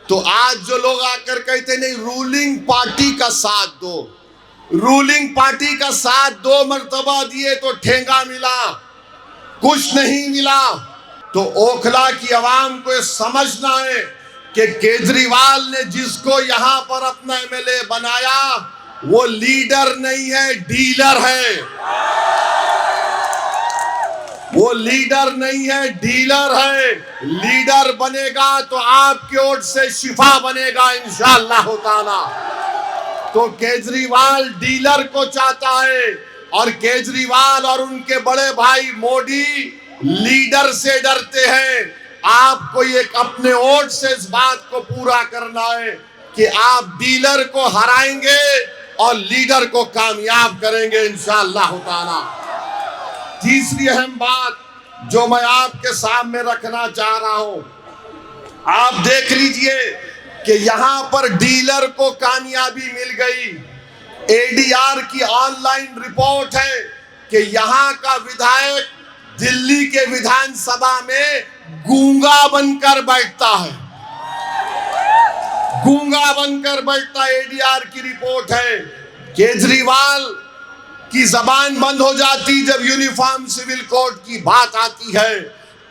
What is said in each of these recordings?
तो आज जो लोग आकर कहते नहीं रूलिंग पार्टी का साथ दो, रूलिंग पार्टी का साथ 2 मर्तबा दिए तो ठेंगा मिला, कुछ नहीं मिला। तो ओखला की आवाम को समझना है कि केजरीवाल ने जिसको यहां पर अपना एमएलए बनाया वो लीडर नहीं है, डीलर है। वो लीडर नहीं है, डीलर है। लीडर बनेगा तो आपके वोट से शिफा बनेगा इंशाअल्लाह ताला। तो केजरीवाल डीलर को चाहता है और केजरीवाल और उनके बड़े भाई मोदी लीडर से डरते हैं। आपको एक अपने वोट से इस बात को पूरा करना है कि आप डीलर को हराएंगे और लीडर को कामयाब करेंगे इंशाअल्लाह ताला। तीसरी अहम बात जो मैं आपके सामने रखना चाह रहा हूं, आप देख लीजिए कि यहां पर डीलर को कामयाबी मिल गई। एडीआर की ऑनलाइन रिपोर्ट है कि यहां का विधायक दिल्ली के विधानसभा में गूंगा बनकर बैठता है, गूंगा बनकर बैठता। एडीआर की रिपोर्ट है। केजरीवाल की जबान बंद हो जाती जब यूनिफॉर्म सिविल कोड की बात आती है।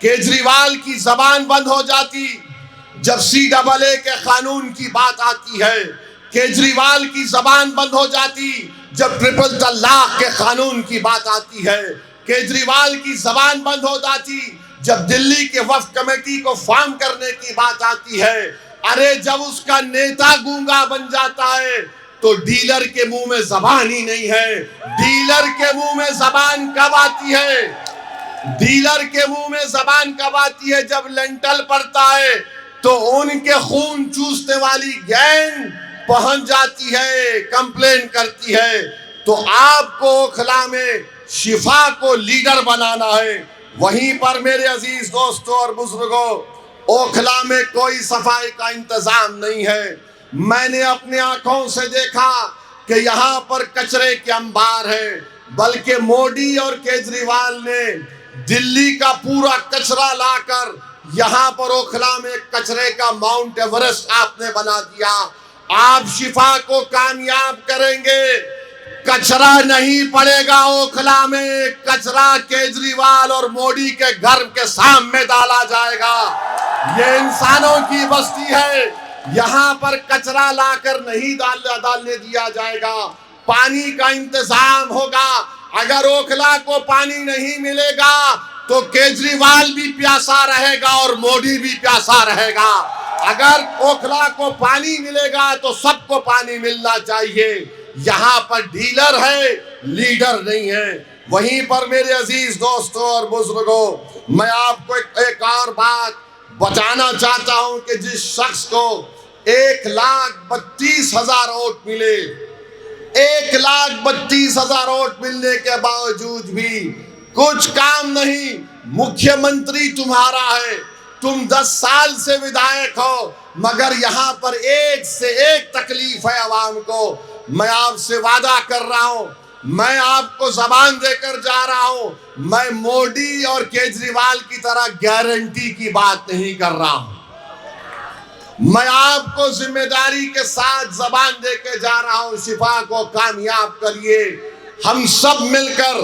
केजरीवाल की जबान बंद हो जाती जब CAA के कानून की बात आती है। केजरीवाल की जबान बंद हो जाती जब ट्रिपल तलाक के कानून की बात आती है। केजरीवाल की जबान बंद हो जाती जब दिल्ली के वक्फ कमेटी को फॉर्म करने की बात आती है। अरे जब उसका नेता गूंगा बन जाता है तो डीलर के मुंह में जबान ही नहीं है। डीलर के मुंह में जबान कब आती है? डीलर के मुंह में जबान कब आती है? जब लेंटल पड़ता है तो उनके खून चूसने वाली गैंग पहुंच जाती है, कंप्लेन करती है। तो आपको ओखला में शिफा को लीडर बनाना है। वहीं पर मेरे अजीज दोस्तों और बुजुर्गों, ओखला में कोई सफाई का इंतजाम नहीं है। मैंने अपने आंखों से देखा कि यहाँ पर कचरे के अंबार है, बल्कि मोदी और केजरीवाल ने दिल्ली का पूरा कचरा लाकर यहाँ पर ओखला में कचरे का माउंट एवरेस्ट आपने बना दिया। आप शिफा को कामयाब करेंगे, कचरा नहीं पड़ेगा ओखला में। कचरा केजरीवाल और मोदी के घर के सामने डाला जाएगा। ये इंसानों की बस्ती है, यहाँ पर कचरा लाकर नहीं डालने दिया जाएगा। पानी का इंतजाम होगा। अगर ओखला को पानी नहीं मिलेगा तो केजरीवाल भी प्यासा रहेगा और मोदी भी प्यासा रहेगा। अगर ओखला को पानी मिलेगा तो सबको पानी मिलना चाहिए। यहाँ पर डीलर है, लीडर नहीं है। वहीं पर मेरे अजीज दोस्तों और बुजुर्गों, मैं आपको एक और बात बताना चाहता हूं कि जिस शख्स को 1,32,000 वोट मिले, 1,32,000 वोट मिलने के बावजूद भी कुछ काम नहीं। मुख्यमंत्री तुम्हारा है, तुम 10 साल से विधायक हो, मगर यहाँ पर एक से एक तकलीफ है आवाम को। मैं आपसे वादा कर रहा हूं, मैं आपको जबान देकर जा रहा हूं, मैं मोदी और केजरीवाल की तरह गारंटी की बात नहीं कर रहा हूं। मैं आपको जिम्मेदारी के साथ जबान देकर जा रहा हूं, शिफा को कामयाब करिए। हम सब मिलकर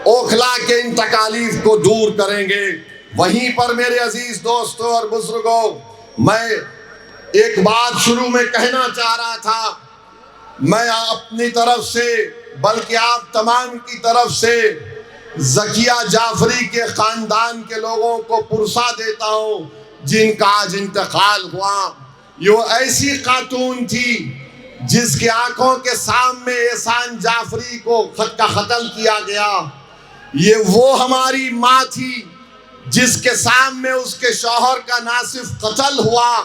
ओखला के इन तकालीफ को दूर करेंगे। वहीं पर मेरे अजीज दोस्तों और बुजुर्गों, मैं एक बात शुरू में कहना चाह रहा था। मैं अपनी तरफ से, बल्कि आप तमाम की तरफ से ज़किया जाफरी के खानदान के लोगों को पुरसा देता हूँ जिनका आज इंतकाल हुआ। ये ऐसी खातून थी जिसके आंखों के सामने एहसान जाफरी को कत्ल किया गया। ये वो हमारी माँ थी जिसके सामने उसके शौहर का ना सिर्फ कत्ल हुआ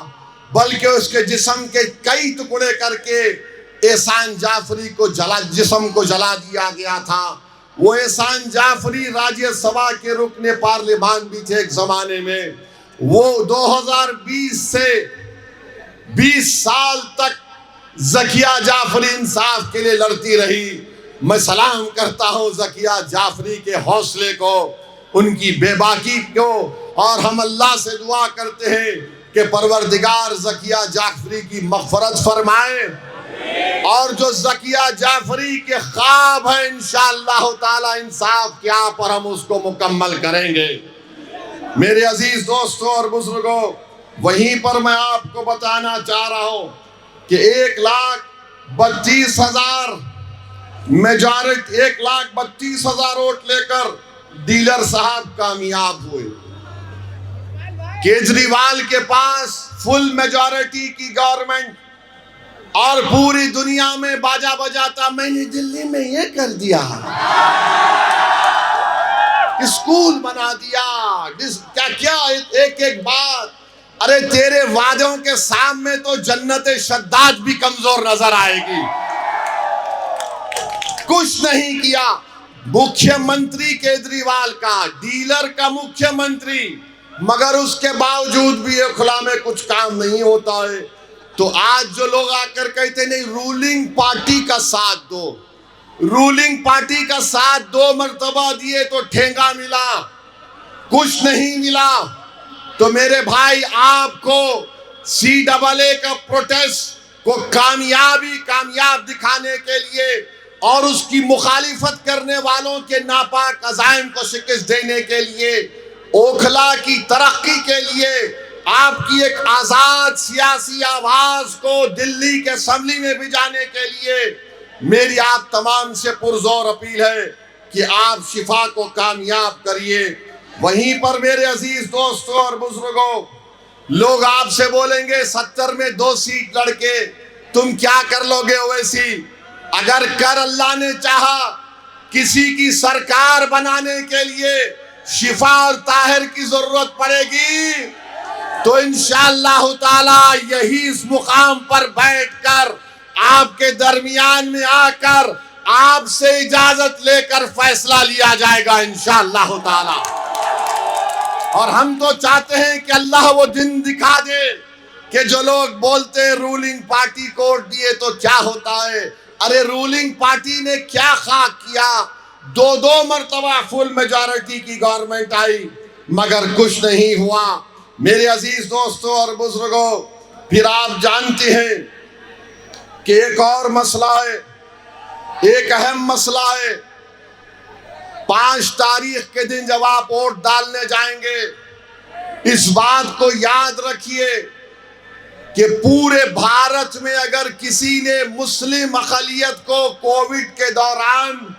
बल्कि उसके जिस्म के कई टुकड़े करके एहसान जाफरी को जिस्म को जला दिया गया था। वो एहसान जाफरी राज्यसभा के रुकने पार्लियामान भी थे एक जमाने में। वो 2020 से 20 साल तक ज़किया जाफरी इंसाफ के लिए लड़ती रही। मैं सलाम करता हूँ ज़किया जाफरी के हौसले को, उनकी बेबाकी को, और हम अल्लाह से दुआ करते हैं कि परवरदिगार ज़किया जाफरी की मग़फ़रत फरमाए, और जो ज़किया जाफरी के ख्वाब है इंशाअल्लाह ताला इंसाफ क्या पर हम उसको मुकम्मल करेंगे। मेरे अजीज दोस्तों और बुजुर्गों, वहीं पर मैं आपको बताना चाह रहा हूं कि 1,32,000 मेजॉरिटी 1,32,000 वोट लेकर डीलर साहब कामयाब हुए। केजरीवाल के पास फुल मेजॉरिटी की गवर्नमेंट, और पूरी दुनिया में बाजा बजाता मैंने दिल्ली में ये कर दिया, स्कूल बना दिया, क्या क्या एक एक बात। अरे तेरे वादों के सामने तो जन्नत शद्दाद भी कमजोर नजर आएगी। कुछ नहीं किया। मुख्यमंत्री केजरीवाल का, डीलर का मुख्यमंत्री, मगर उसके बावजूद भी ये खुला में कुछ काम नहीं होता है। तो आज जो लोग आकर कहते नहीं रूलिंग पार्टी का साथ दो, रूलिंग पार्टी का साथ 2 मर्तबा दिए तो ठेंगा मिला, कुछ नहीं मिला। तो मेरे भाई आपको CAA का प्रोटेस्ट को कामयाब दिखाने के लिए और उसकी मुखालिफत करने वालों के नापाक अज़ाइम को शिकस्त देने के लिए, ओखला की तरक्की के लिए, आपकी एक आजाद सियासी आवाज को दिल्ली के असेंबली में भिजाने के लिए मेरी आप तमाम से पुरजोर अपील है कि आप शिफा को कामयाब करिए। वहीं पर मेरे अजीज दोस्तों और बुजुर्गों, लोग आपसे बोलेंगे 70 में 2 सीट लड़के तुम क्या कर लोगे ओवैसी? अगर कर अल्लाह ने चाहा किसी की सरकार बनाने के लिए शिफा और ताहिर की जरूरत पड़ेगी तो इंशाअल्लाह ताला यही इस मुकाम पर बैठकर आपके दरमियान में आकर आपसे इजाजत लेकर फैसला लिया जाएगा इंशाअल्लाह ताला। और हम तो चाहते हैं कि अल्लाह वो दिन दिखा दे कि जो लोग बोलते हैं रूलिंग पार्टी को वोट दिए तो क्या होता है। अरे रूलिंग पार्टी ने क्या खाक किया? 2 मर्तबा फुल मेजॉरिटी की गवर्नमेंट आई मगर कुछ नहीं हुआ। मेरे अजीज दोस्तों और बुजुर्गों, फिर आप जानते हैं कि एक और मसला है, एक अहम मसला है। 5 तारीख के दिन जब आप वोट डालने जाएंगे, इस बात को याद रखिए कि पूरे भारत में अगर किसी ने मुस्लिम अक़लियत को कोविड के दौरान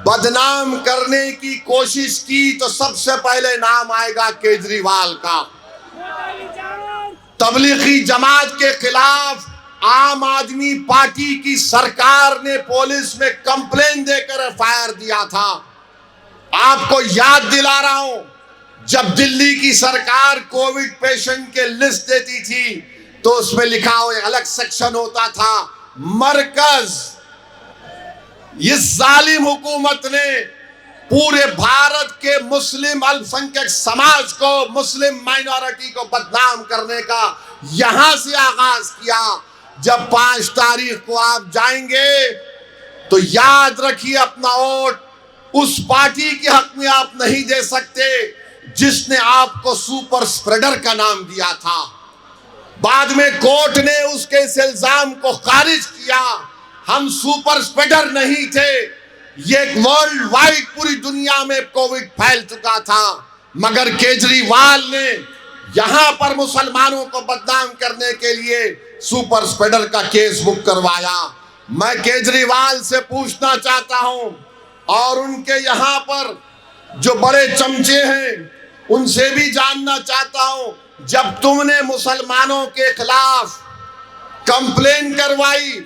बदनाम करने की कोशिश की तो सबसे पहले नाम आएगा केजरीवाल का। तबलीगी जमात के खिलाफ आम आदमी पार्टी की सरकार ने पुलिस में कंप्लेन देकर FIR दिया था। आपको याद दिला रहा हूं, जब दिल्ली की सरकार कोविड पेशेंट के लिस्ट देती थी तो उसमें लिखा हुआ अलग सेक्शन होता था मरकज। इस जालिम हुकूमत ने पूरे भारत के मुस्लिम अल्पसंख्यक समाज को, मुस्लिम माइनॉरिटी को बदनाम करने का यहां से आगाज किया। जब 5 तारीख को आप जाएंगे तो याद रखिए अपना वोट उस पार्टी के हक में आप नहीं दे सकते जिसने आपको सुपर स्प्रेडर का नाम दिया था। बाद में कोर्ट ने उसके इस इल्जाम को खारिज किया। हम सुपर स्प्रेडर नहीं थे, ये वर्ल्ड वाइड पूरी दुनिया में कोविड फैल चुका था, मगर केजरीवाल ने यहां पर मुसलमानों को बदनाम करने के लिए सुपर स्प्रेडर का केस बुक करवाया। मैं केजरीवाल से पूछना चाहता हूं और उनके यहां पर जो बड़े चमचे हैं उनसे भी जानना चाहता हूं, जब तुमने मुसलमानों के खिलाफ कंप्लेन करवाई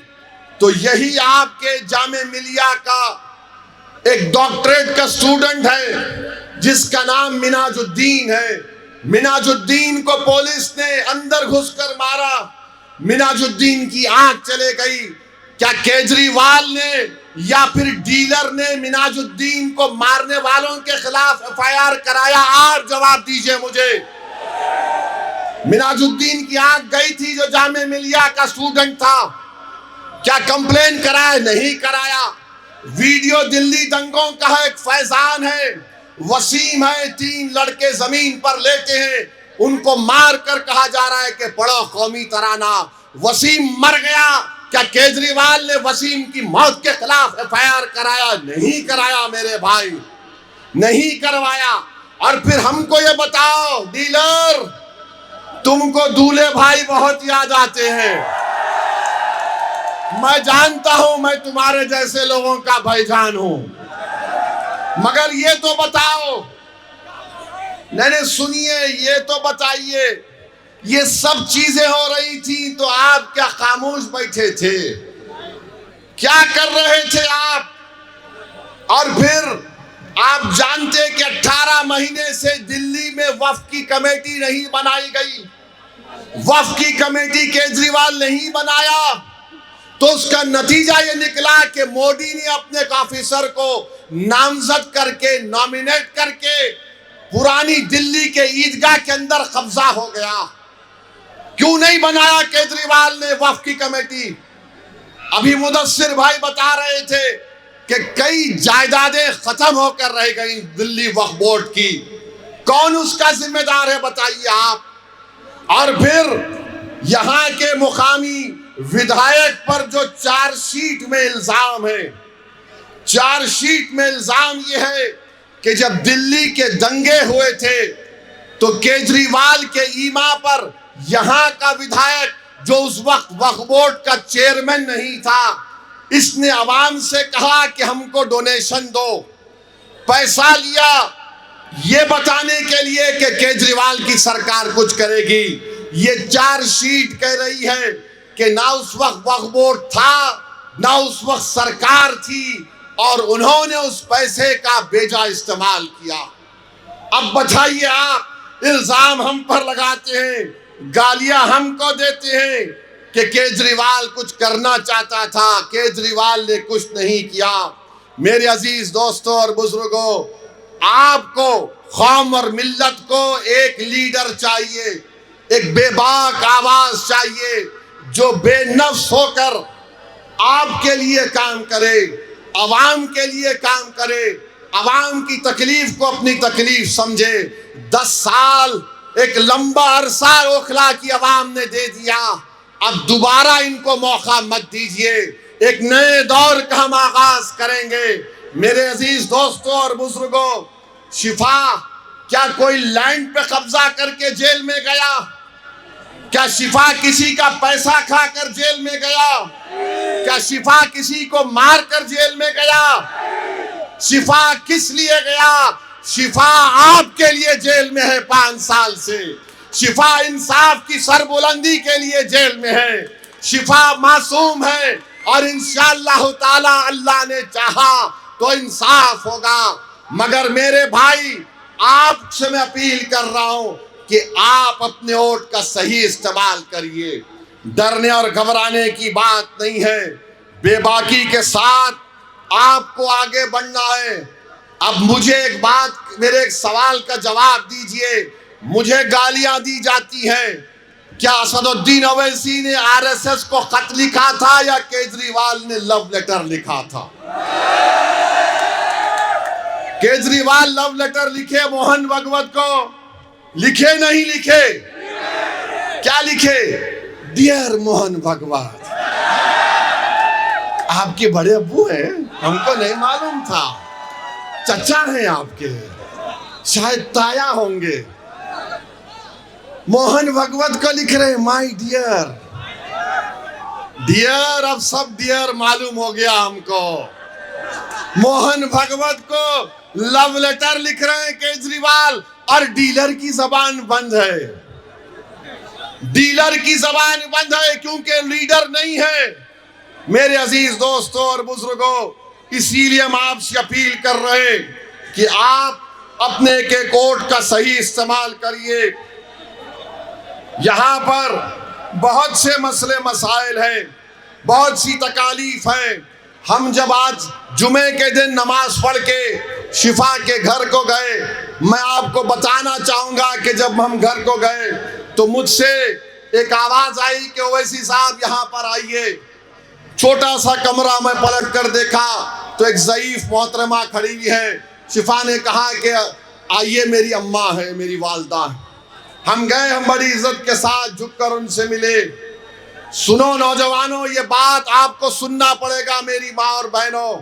तो यही आपके जामे मिलिया का एक डॉक्टरेट का स्टूडेंट है जिसका नाम मिनाजुद्दीन है। मिनाजुद्दीन को पुलिस ने अंदर घुसकर मारा, मिनाजुद्दीन की आंख चले गई। क्या केजरीवाल ने या फिर डीलर ने मिनाजुद्दीन को मारने वालों के खिलाफ FIR कराया? आप जवाब दीजिए मुझे। मिनाजुद्दीन की आंख गई थी जो जामे मिलिया का स्टूडेंट था, क्या कंप्लेन कराया? नहीं कराया। वीडियो दिल्ली दंगों का है, एक फैजान है, वसीम है, 3 लड़के जमीन पर लेटे हैं, उनको मार कर कहा जा रहा है कि पढ़ो कौमी तराना। वसीम मर गया, क्या केजरीवाल ने वसीम की मौत के खिलाफ एफआईआर कराया? नहीं कराया मेरे भाई, नहीं करवाया। और फिर हमको ये बताओ डीलर, तुमको दूल्हे भाई बहुत याद आते हैं। मैं जानता हूं मैं तुम्हारे जैसे लोगों का भाईजान हूं, मगर ये तो बताओ, नहीं सुनिए, ये तो बताइए, ये सब चीजें हो रही थी तो आप क्या खामोश बैठे थे? क्या कर रहे थे आप? और फिर आप जानते कि 18 महीने से दिल्ली में वक्फ की कमेटी नहीं बनाई गई, वक्फ की कमेटी केजरीवाल नहीं बनाया, तो उसका नतीजा ये निकला कि मोदी ने अपने एक ऑफिसर को नामजद करके, नॉमिनेट करके पुरानी दिल्ली के ईदगाह के अंदर कब्जा हो गया। क्यों नहीं बनाया केजरीवाल ने वक्फ की कमेटी? अभी मुदस्सिर भाई बता रहे थे कि कई जायदादें खत्म होकर रह गई दिल्ली वक्फ बोर्ड की। कौन उसका जिम्मेदार है बताइए आप? और फिर यहां के मुकामी विधायक पर जो चार्जशीट में इल्जाम है, चार्जशीट में इल्जाम यह है कि जब दिल्ली के दंगे हुए थे तो केजरीवाल के ईमा पर यहां का विधायक जो उस वक्त वक्फ बोर्ड का चेयरमैन नहीं था, इसने आवाम से कहा कि हमको डोनेशन दो। पैसा लिया ये बताने के लिए कि केजरीवाल की सरकार कुछ करेगी। ये चार्जशीट कह रही है कि ना उस वक्त वक्फ बोर्ड था, ना उस वक्त सरकार थी, और उन्होंने उस पैसे का बेजा इस्तेमाल किया। अब बताइए आप, इल्जाम हम पर लगाते हैं, गालियां हमको देते हैं कि केजरीवाल कुछ करना चाहता था, केजरीवाल ने कुछ नहीं किया। मेरे अजीज दोस्तों और बुजुर्गों, आपको, कौम और मिल्लत को एक लीडर चाहिए, एक बेबाक आवाज चाहिए जो बेनफ्स होकर आपके लिए काम करे, अवाम के लिए काम करे, अवाम की तकलीफ को अपनी तकलीफ समझे। 10 साल एक लंबा अरसा ओखला की अवाम ने दे दिया, अब दोबारा इनको मौका मत दीजिए। एक नए दौर का हम आगाज करेंगे। मेरे अजीज दोस्तों और बुजुर्गों, शिफा क्या कोई लैंड पे कब्जा करके जेल में गया? क्या शिफा किसी का पैसा खाकर जेल में गया? क्या शिफा किसी को मार कर जेल में गया? शिफा किस लिए गया? शिफा आपके लिए जेल में है 5 साल से। शिफा इंसाफ की सरबुलंदी के लिए जेल में है। शिफा मासूम है और इंशाअल्लाह ताला अल्लाह ने चाहा तो इंसाफ होगा। मगर मेरे भाई, आपसे मैं अपील कर रहा हूं कि आप अपने वोट का सही इस्तेमाल करिए। डरने और घबराने की बात नहीं है, बेबाकी के साथ आपको आगे बढ़ना है। अब मुझे एक बात, मेरे एक सवाल का जवाब दीजिए। मुझे गालियां दी जाती हैं, क्या असदुद्दीन ओवैसी ने आरएसएस को खत लिखा था या केजरीवाल ने लव लेटर लिखा था? केजरीवाल लव लेटर लिखे मोहन भागवत को? लिखे नहीं लिखे? क्या लिखे? डियर मोहन भागवत। आपके बड़े अब्बू हैं, हमको नहीं मालूम था। चचा हैं आपके, शायद ताया होंगे। मोहन भागवत को लिख रहे माय डियर। डियर, अब सब डियर मालूम हो गया हमको। मोहन भागवत को लव लेटर लिख रहे हैं केजरीवाल, और डीलर की जबान बंद है। डीलर की जबान बंद है क्योंकि लीडर नहीं है। मेरे अजीज दोस्तों और बुजुर्गों, इसीलिए हम आपसे अपील कर रहे हैं कि आप अपने एक एक वोट का सही इस्तेमाल करिए। यहां पर बहुत से मसले मसाइल हैं, बहुत सी तकालीफ हैं। हम जब आज जुमे के दिन नमाज पढ़ के शिफा के घर को गए, मैं आपको बताना चाहूंगा कि जब हम घर को गए तो मुझसे एक आवाज आई कि ओवैसी साहब यहाँ पर आइए। छोटा सा कमरा में पलट कर देखा तो एक ज़ईफ मोहतरमा खड़ी हुई है। शिफा ने कहा कि आइए, मेरी अम्मा है, मेरी वालदा है। हम गए, हम बड़ी इज्जत के साथ झुककर उनसे मिले। सुनो नौजवानों, ये बात आपको सुनना पड़ेगा मेरी माँ और बहनों।